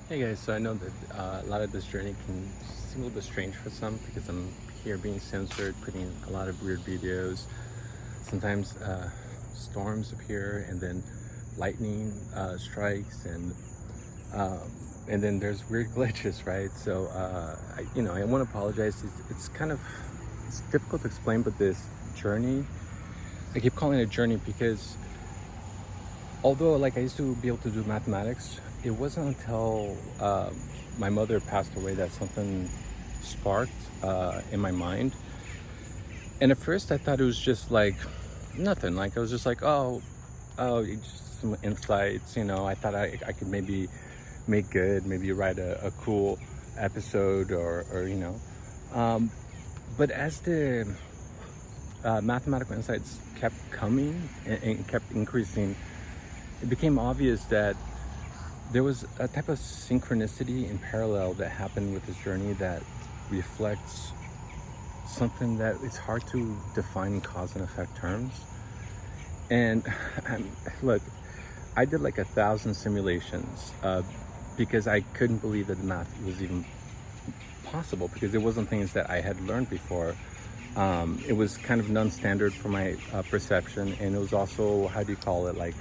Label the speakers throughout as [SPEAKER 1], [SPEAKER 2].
[SPEAKER 1] Hey guys, so I know that a lot of this journey can seem a little bit strange for some because I'm here being censored, putting a lot of weird videos. Sometimes storms appear and then lightning strikes um, and then there's weird glitches, right? So I want to apologize. It's kind of it's difficult to explain, but this journey, I keep calling it a journey because although like I used to be able to do mathematics, it wasn't until my mother passed away that something sparked in my mind. And at first I thought it was just like nothing. Like I was just like, oh, it's just some insights. I thought I could maybe make good, maybe write a cool episode or. But as the mathematical insights kept coming and kept increasing, it became obvious that there was a type of synchronicity in parallel that happened with this journey that reflects something that it's hard to define in cause and effect terms. And look, I did like 1,000 simulations because I couldn't believe that the math was even possible, because it wasn't things that I had learned before. It was kind of non-standard for my perception, and it was also, how do you call it, like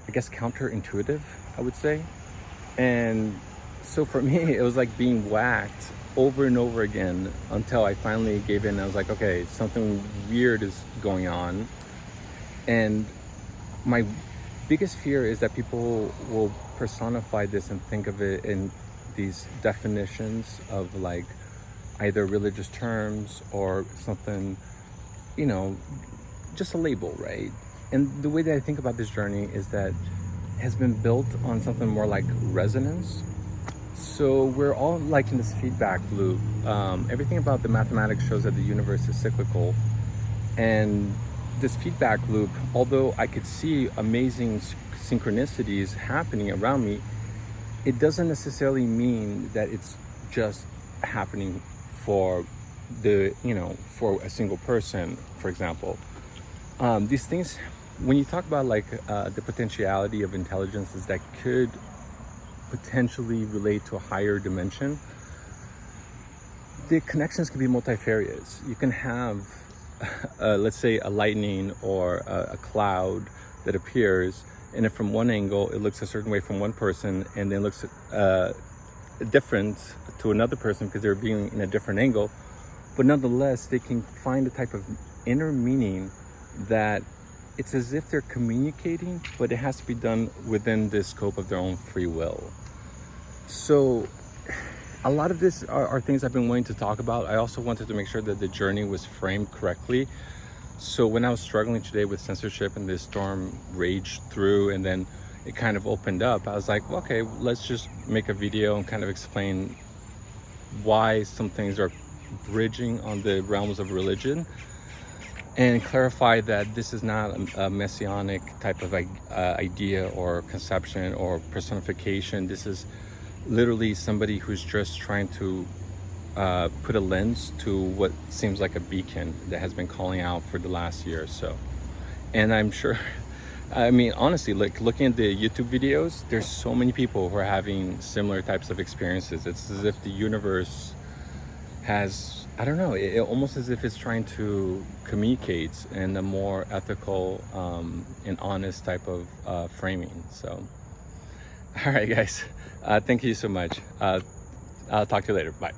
[SPEAKER 1] I guess counterintuitive, I would say. And so for me, it was like being whacked over and over again until I finally gave in. I was like, okay, something weird is going on. And my biggest fear is that people will personify this and think of it in these definitions of like either religious terms or something, just a label, right? And the way that I think about this journey is that it has been built on something more like resonance. So we're all like in this feedback loop. Everything about the mathematics shows that the universe is cyclical. And this feedback loop, although I could see amazing synchronicities happening around me, it doesn't necessarily mean that it's just happening for for a single person, for example. These things, when you talk about like the potentiality of intelligences that could potentially relate to a higher dimension, the connections can be multifarious. You can have, let's say, a lightning or a cloud that appears, and if from one angle it looks a certain way from one person, and then looks different to another person because they're viewing in a different angle, but nonetheless they can find a type of inner meaning that it's as if they're communicating, but it has to be done within the scope of their own free will. So a lot of this are things I've been wanting to talk about. I also wanted to make sure that the journey was framed correctly. So when I was struggling today with censorship and this storm raged through and then it kind of opened up, I was like, well, okay, let's just make a video and kind of explain why some things are bridging on the realms of religion, and clarify that this is not a messianic type of idea or conception or personification. This is literally somebody who's just trying to put a lens to what seems like a beacon that has been calling out for the last year or so. And I'm sure, I mean, honestly, like looking at the YouTube videos, there's so many people who are having similar types of experiences. It's as if the universe has, I don't know, it almost as if it's trying to communicate in a more ethical and honest type of framing. So, all right, guys, thank you so much. I'll talk to you later. Bye.